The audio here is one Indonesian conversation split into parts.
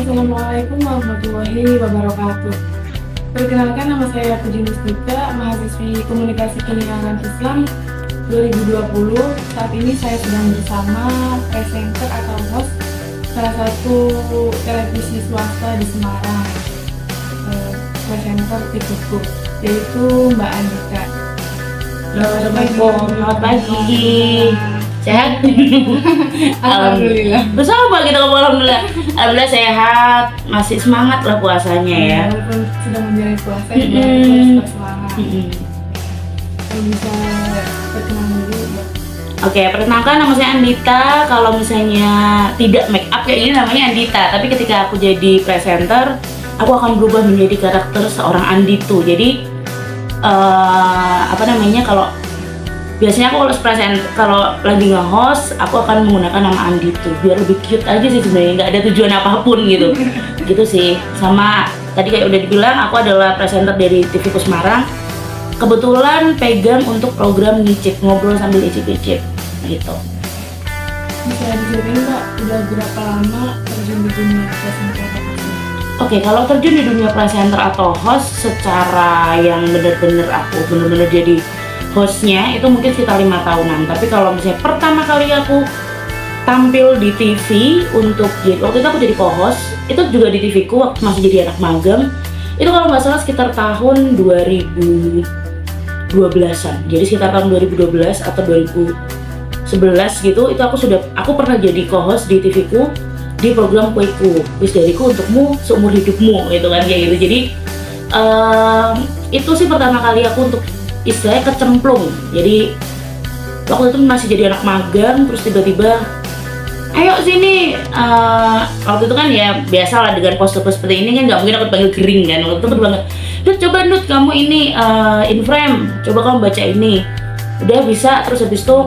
Assalamualaikum warahmatullahi wabarakatuh. Perkenalkan, nama saya Puji Mustika, mahasiswi Komunikasi Penyiaran Islam 2020. Saat ini saya sedang bersama presenter atau host salah satu televisi swasta di Semarang, presenter TVku, yaitu Mbak Andika. Assalamualaikum, selamat pagi. Sehat? Alhamdulillah. Bersama kita ngomong alhamdulillah sehat, masih semangat lah puasanya ya. Walaupun sudah menjalani puasa, juga harus tetap semangat. Kalau bisa perkenalan dulu, Mbak. Oke, perkenalkan nama saya Andita. Kalau misalnya tidak make up kayak ini namanya Andita, tapi ketika aku jadi presenter, aku akan berubah menjadi karakter seorang Anditu. Jadi kalau biasanya aku kalau lagi nge-host, aku akan menggunakan nama Anditu biar lebih cute aja sih sebenarnya, nggak ada tujuan apapun gitu. Gitu sih. Sama tadi kayak udah dibilang, aku adalah presenter dari TVku Semarang. Kebetulan pegang untuk program ngicip, ngobrol sambil icip-icip gitu. Bisa diceritain, Mbak, udah berapa lama terjun di dunia presenter atau host? Oke, kalau terjun di dunia presenter atau host secara yang bener-bener aku bener-bener jadi hostnya itu mungkin sekitar 5 tahunan. Tapi kalau misalnya pertama kali aku tampil di TV waktu itu aku jadi co-host, itu juga di TV ku waktu masih jadi anak magang. Itu kalau nggak salah sekitar tahun 2012-an. Jadi sekitar tahun 2012 atau 2011 gitu, itu aku pernah jadi co-host di TV ku di program Kueku, Wis Dariku Untukmu Seumur Hidupmu gitu kan, kayak gitu. Jadi itu sih pertama kali aku untuk istilahnya kecemplung. Jadi waktu itu masih jadi anak magang, terus tiba-tiba ayo sini, waktu itu kan ya biasalah dengan postur seperti ini kan nggak mungkin aku dipanggil kering kan. Waktu itu banget, Nut coba Nut kamu ini in frame, coba kamu baca ini. Udah bisa, terus habis itu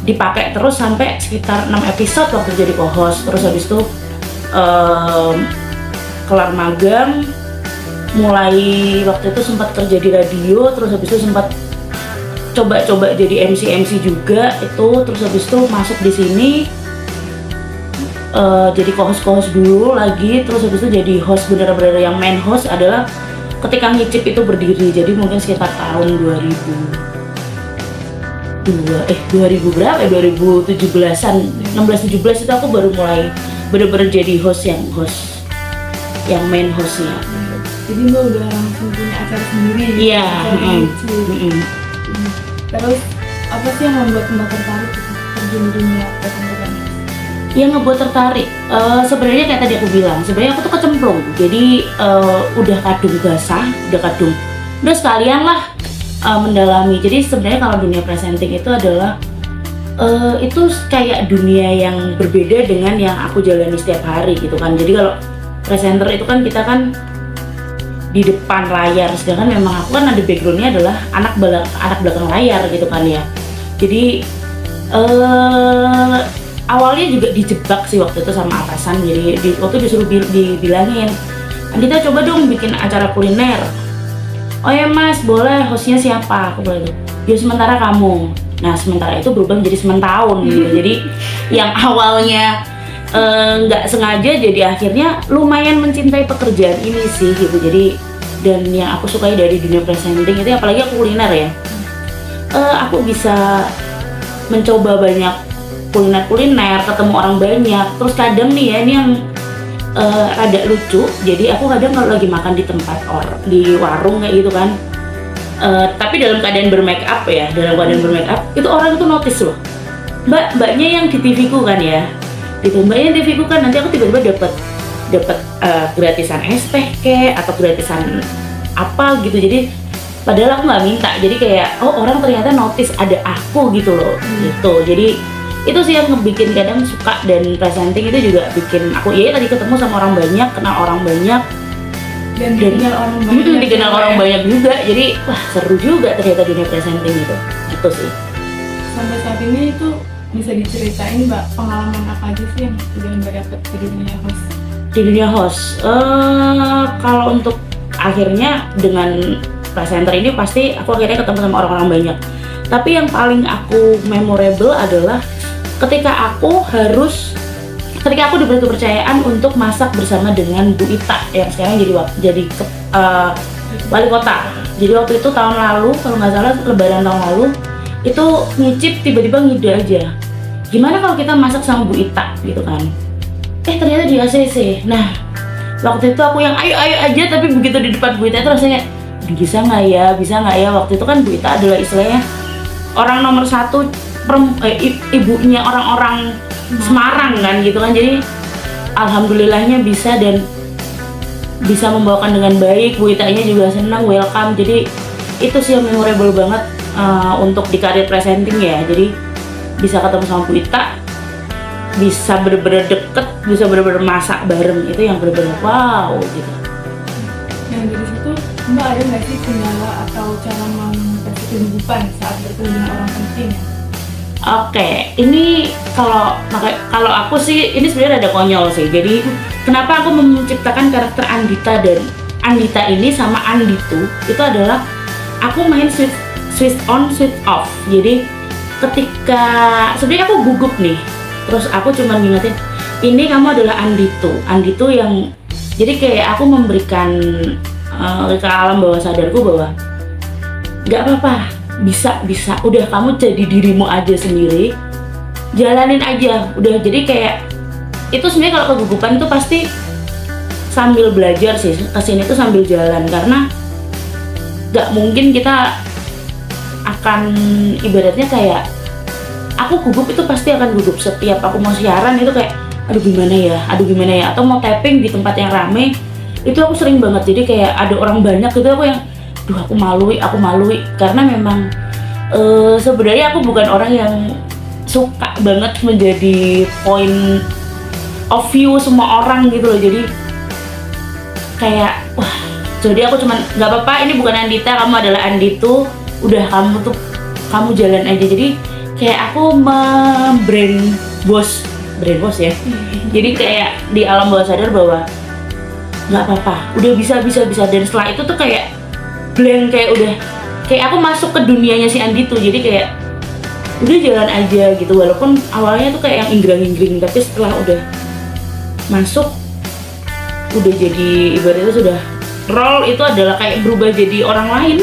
dipakai terus sampai sekitar 6 episode waktu jadi co-host. Terus habis itu kelar magang, mulai waktu itu sempat kerja di radio, terus habis itu sempat coba-coba jadi MC juga itu, terus habis itu masuk di sini jadi co-host dulu lagi, terus habis itu jadi host bener-bener yang main host adalah ketika ngicip itu berdiri. Jadi mungkin sekitar tahun 2017-an, 16-17 itu aku baru mulai bener-bener jadi host yang main hostnya. Jadi Mbak udah langsung punya acara sendiri. Iya. Terus apa sih yang membuat Mbak tertarik terjun di dunia presenter? Yang ngebuat tertarik, sebenarnya kayak tadi aku bilang, sebenarnya aku tuh kecemplung. Jadi udah sekalian lah mendalami. Jadi sebenarnya kalau dunia presenting itu adalah itu kayak dunia yang berbeda dengan yang aku jalani setiap hari gitu kan. Jadi kalau presenter itu kan kita kan di depan layar, sedangkan memang aku kan ada backgroundnya adalah anak belakang layar gitu kan ya. Jadi awalnya juga dijebak sih waktu itu sama atasan. Jadi waktu disuruh dibilangin, Andita coba dong bikin acara kuliner. Oh ya mas, boleh, hostnya siapa? Aku bilang gitu, ya sementara kamu. Nah sementara itu berubah menjadi sementahun gitu. Jadi yang awalnya nggak sengaja jadi akhirnya lumayan mencintai pekerjaan ini sih gitu. Jadi dan yang aku sukai dari dunia presenting itu apalagi aku kuliner ya, aku bisa mencoba banyak kuliner, ketemu orang banyak. Terus kadang nih ya, ini yang rada lucu, jadi aku kadang kalau lagi makan di tempat di warung kayak gitu kan, tapi dalam keadaan bermake up itu orang itu notice loh, mbaknya yang di TV ku kan ya, mbaknya yang TV ku kan, nanti aku tiba-tiba dapat gratisan es teh atau gratisan apa gitu. Jadi padahal aku nggak minta, jadi kayak orang ternyata notice ada aku gitu loh. Gitu. Jadi itu sih yang ngebikin kadang suka, dan presenting itu juga bikin aku tadi ketemu sama orang banyak, kenal orang banyak, dan dikenal orang banyak juga. Jadi wah seru juga ternyata dunia presenting itu. Gitu sih. Sampai saat ini itu bisa diceritain Mbak, pengalaman apa aja sih yang udah Mbak dapet di dunia host? Di dunia host, kalau untuk akhirnya dengan presenter ini pasti aku akhirnya ketemu sama orang-orang banyak. Tapi yang paling aku memorable adalah ketika aku harus ketika aku diberi kepercayaan untuk masak bersama dengan Bu Ita yang sekarang wali kota. Jadi waktu itu tahun lalu, kalau nggak salah lebaran tahun lalu, itu ngicip tiba-tiba ngide aja, gimana kalau kita masak sama Bu Ita gitu kan. Ternyata di ACC. Nah waktu itu aku yang ayo aja, tapi begitu di depan Bu Ita itu rasanya bisa nggak ya. Waktu itu kan Bu Ita adalah istilahnya orang nomor satu, ibunya orang-orang Semarang kan gitu kan. Jadi alhamdulillahnya bisa, dan bisa membawakan dengan baik. Bu Itanya juga senang, welcome. Jadi itu sih yang memorable banget untuk di karir presenting ya. Jadi bisa ketemu sama Bu Ita, bisa bener-bener deket, bisa bener-bener masak bareng, itu yang bener-bener wow gitu. Nah dari situ Mbak ada nggak sih kendala atau cara mengatasi kehidupan saat bertemu dengan orang penting? Oke, ini kalau aku sih ini sebenarnya ada konyol sih. Jadi kenapa aku menciptakan karakter Andita, dan Andita ini sama Anditu itu adalah aku main switch on switch off. Jadi ketika sebenarnya aku gugup nih, terus aku cuma ngingetin ini kamu adalah Anditu yang jadi kayak aku memberikan ke alam bawah sadarku bahwa nggak apa-apa, bisa udah kamu jadi dirimu aja sendiri, jalanin aja udah. Jadi kayak itu sebenarnya kalau kegugupan tuh pasti sambil belajar sih, kesini tuh sambil jalan, karena nggak mungkin kita akan ibaratnya kayak aku gugup itu pasti akan gugup setiap aku mau siaran itu kayak aduh gimana ya, atau mau tapping di tempat yang rame itu aku sering banget. Jadi kayak ada orang banyak gitu aku yang aku malui karena memang sebenarnya aku bukan orang yang suka banget menjadi point of view semua orang gitu loh. Jadi kayak jadi aku cuman nggak apa-apa, ini bukan Andita, kamu adalah Anditu, udah kamu jalan aja. Jadi kayak aku brainwash ya. Jadi kayak di alam bawah sadar bahwa nggak apa-apa, udah bisa. Dan setelah itu tuh kayak blank, kayak aku masuk ke dunianya si Anditu. Jadi kayak udah jalan aja gitu, walaupun awalnya tuh kayak yang inggrang-inggring, tapi setelah udah masuk udah jadi ibaratnya sudah role itu adalah kayak berubah jadi orang lain.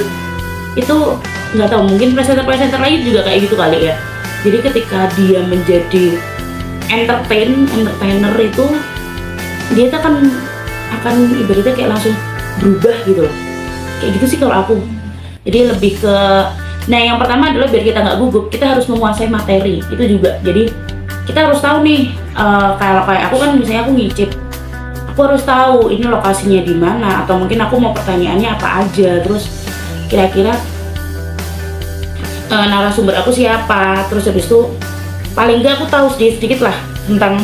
Itu nggak tahu, mungkin presenter lain juga kayak gitu kali ya. Jadi ketika dia menjadi entertainer itu dia tuh akan ibaratnya kayak langsung berubah gitu loh. Kayak gitu sih kalau aku. Jadi lebih ke yang pertama adalah biar kita nggak gugup, kita harus menguasai materi itu juga. Jadi kita harus tahu nih, kalau kayak aku kan misalnya aku ngicip, aku harus tahu ini lokasinya di mana, atau mungkin aku mau pertanyaannya apa aja, terus kira-kira narasumber aku siapa, terus habis itu paling nggak aku tahu sedikit lah tentang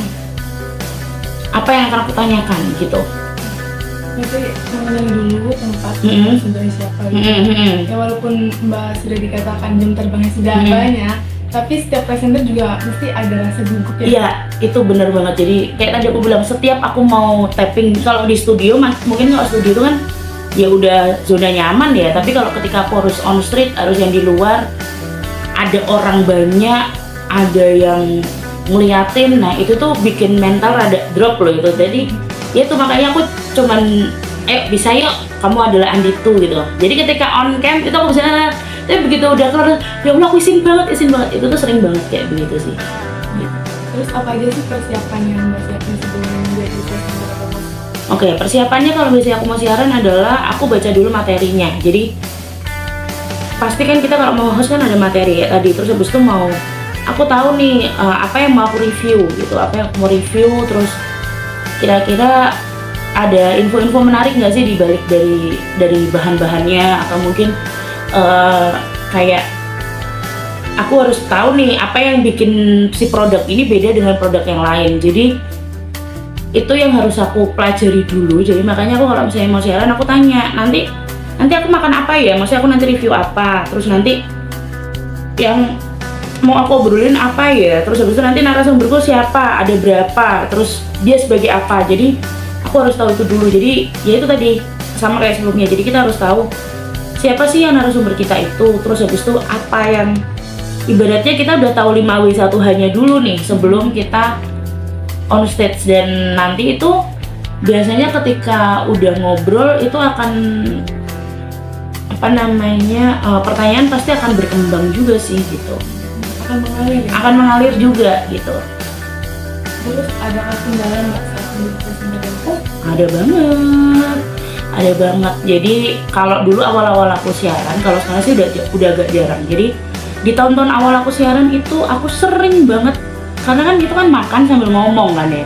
apa yang akan aku tanyakan gitu. Nanti mengenai dulu tempat narasumbernya siapa gitu. Ya walaupun Mbak sudah dikatakan jam terbangnya sudah banyak, tapi setiap presenter juga mesti ada rasa gugup ya. Iya, itu bener banget. Jadi kayak tadi aku bilang, setiap aku mau tapping, kalau di studio mungkin kalau studio itu kan ya udah zona nyaman ya, tapi kalau ketika aku harus on street, harus yang di luar, ada orang banyak, ada yang ngeliatin, nah itu tuh bikin mental rada drop loh itu. Jadi ya itu makanya aku cuman bisa yuk, kamu adalah Anditu gitu. Jadi ketika on cam itu aku bisa, tapi begitu udah keluar, ya Allah aku izin banget, itu tuh sering banget kayak begitu sih. Terus apa aja sih persiapan yang Mbak siapin sebelum menjadi presenter atau host? Oke, persiapannya kalau misalnya aku mau siaran adalah aku baca dulu materinya. Jadi pasti kan kita kalau mau host kan ada materi ya tadi, terus habis itu aku tahu nih apa yang mau aku review gitu, terus kira-kira ada info-info menarik nggak sih di balik dari bahan-bahannya, atau mungkin kayak aku harus tahu nih apa yang bikin si produk ini beda dengan produk yang lain. Jadi itu yang harus aku pelajari dulu. Jadi makanya aku kalau misalnya mau siaran aku tanya, nanti aku makan apa ya, maksudnya aku nanti review apa, terus nanti yang mau aku obrolin apa ya, terus habis itu nanti narasumberku siapa, ada berapa, terus dia sebagai apa. Jadi aku harus tahu itu dulu. Jadi ya itu tadi sama kayak sebelumnya, jadi kita harus tahu siapa sih yang narasumber kita itu, terus habis itu apa yang ibaratnya kita udah tahu 5W1H-nya dulu nih sebelum kita on stage, dan nanti itu biasanya ketika udah ngobrol itu akan pertanyaan pasti akan berkembang juga sih gitu, Akan mengalir ya? akan mengalir juga gitu. Terus ada kendala nggak saat menjadi presenter itu? Ada banget. Jadi kalau dulu awal-awal aku siaran, kalau sekarang sih udah agak jarang. Jadi di tahun-tahun awal aku siaran itu aku sering banget, karena kan gitu kan makan sambil ngomong kan ya.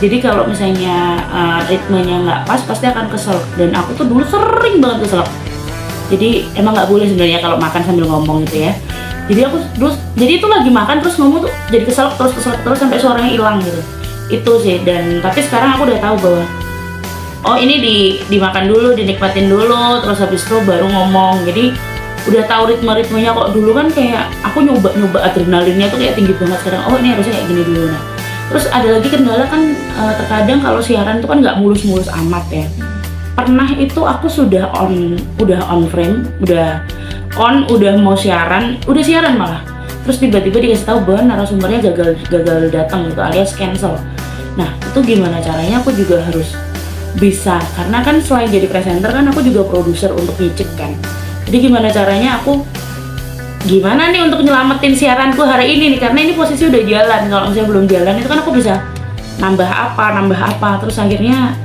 Jadi kalau misalnya ritmenya nggak pas pasti akan kesel, dan aku tuh dulu sering banget kesel. Jadi emang nggak boleh sebenarnya kalau makan sambil ngomong gitu ya. Jadi aku terus, jadi itu lagi makan terus ngomong tuh jadi kesel terus sampai suaranya hilang gitu. Itu sih. Dan tapi sekarang aku udah tahu bahwa oh ini dimakan dulu, dinikmatin dulu, terus habis itu baru ngomong. Jadi udah tahu ritmenya. Kok dulu kan kayak aku nyoba adrenalinnya tuh kayak tinggi banget. Sekarang oh ini harusnya kayak gini dulu. Nah terus ada lagi kendala kan, terkadang kalau siaran tuh kan nggak mulus-mulus amat ya. Pernah itu aku udah on frame, udah mau siaran, udah siaran malah. Terus tiba-tiba dikasih tahu bahwa narasumbernya gagal datang gitu, alias cancel. Nah itu gimana caranya? Aku juga harus bisa, karena kan selain jadi presenter kan aku juga produser untuk nyicip kan. Jadi gimana caranya gimana nih untuk nyelamatin siaranku hari ini nih, karena ini posisi udah jalan. Kalau misalnya belum jalan itu kan aku bisa nambah apa, terus akhirnya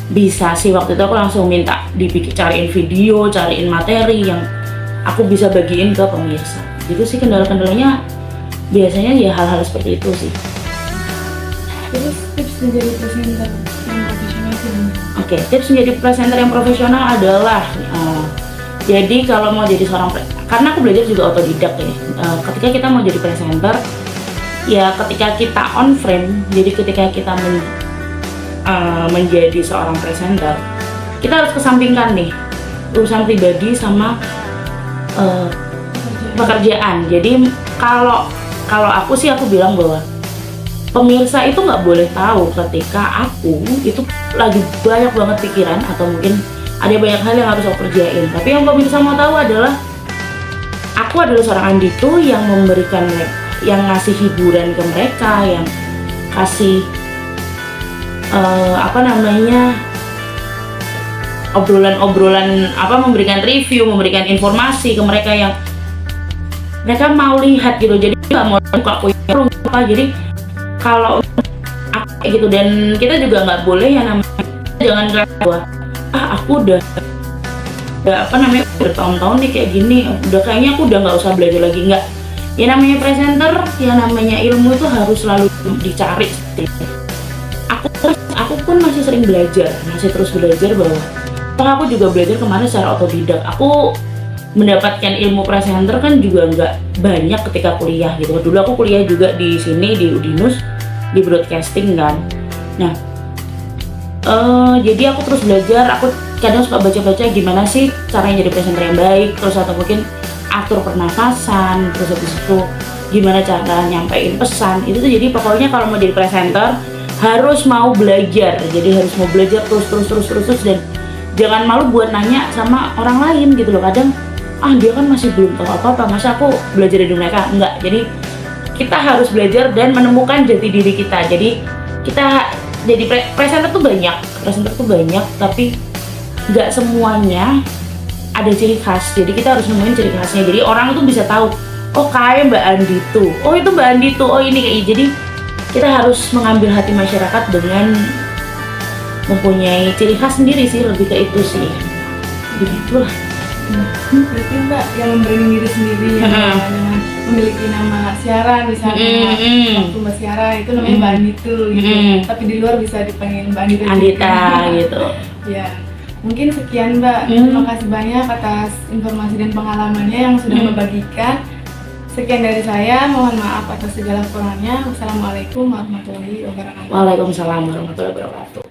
bisa sih waktu itu aku langsung minta cariin video, cariin materi yang aku bisa bagiin ke pemirsa. Gitu sih kendala-kendalanya, biasanya ya hal-hal seperti itu sih. Terus tips menjadi presenter yang profesional itu gimana? Oke, tips menjadi presenter yang profesional adalah jadi kalau mau jadi karena aku belajar juga otodidak ya. Ketika kita mau jadi presenter, ya ketika kita on frame, jadi ketika kita menjadi seorang presenter, kita harus kesampingkan nih urusan pribadi sama pekerjaan. Jadi kalau aku sih aku bilang bahwa pemirsa itu nggak boleh tahu ketika aku itu lagi banyak banget pikiran atau mungkin ada banyak hal yang harus aku kerjain. Tapi yang pemirsa mau tahu adalah aku adalah seorang Andito yang yang ngasih hiburan ke mereka, yang kasih obrolan, memberikan review, memberikan informasi ke mereka yang mereka mau lihat gitu. Jadi nggak mau buka apa. Jadi kalau kayak gitu, dan kita juga nggak boleh ya namanya, jangan bahwa aku udah bertahun-tahun nih kayak gini, udah kayaknya aku udah nggak usah belajar lagi. Nggak, ya namanya presenter, ya namanya ilmu itu harus selalu dicari. Aku pun masih sering belajar, masih terus belajar, bahwa aku juga belajar kemarin secara otodidak. Aku mendapatkan ilmu presenter kan juga nggak banyak ketika kuliah gitu. Dulu aku kuliah juga di sini di Udinus, di broadcasting kan. Nah jadi aku terus belajar. Aku kadang suka baca-baca gimana sih caranya jadi presenter yang baik, terus atau mungkin atur pernafasan, terus habis itu gimana cara nyampein pesan itu tuh. Jadi pokoknya kalau mau jadi presenter harus mau belajar. Jadi harus mau belajar terus, dan jangan malu buat nanya sama orang lain gitu loh. Kadang dia kan masih belum tahu apa-apa, masa aku belajar dari mereka? Enggak. Jadi kita harus belajar dan menemukan jati diri kita. Jadi kita jadi presenter tuh banyak, tapi nggak semuanya ada ciri khas. Jadi kita harus nemuin ciri khasnya. Jadi orang tuh bisa tahu, oh kayak Mbak Andito, oh itu Mbak Andito, oh ini kayak. Jadi kita harus mengambil hati masyarakat dengan mempunyai ciri khas sendiri sih, lebih ke itu sih. Begitulah. Berarti Mbak yang membranding diri sendiri ya, dengan memiliki nama siaran misalnya. Waktu Mbak siaran itu namanya Mbak Andito gitu. Tapi di luar bisa dipanggil Mbak Andita gitu. Ya, mungkin sekian Mbak. Terima kasih banyak atas informasi dan pengalamannya yang sudah Mbak bagikan. Sekian dari saya, mohon maaf atas segala kekurangannya. Wassalamualaikum warahmatullahi wabarakatuh. Waalaikumsalam warahmatullahi wabarakatuh.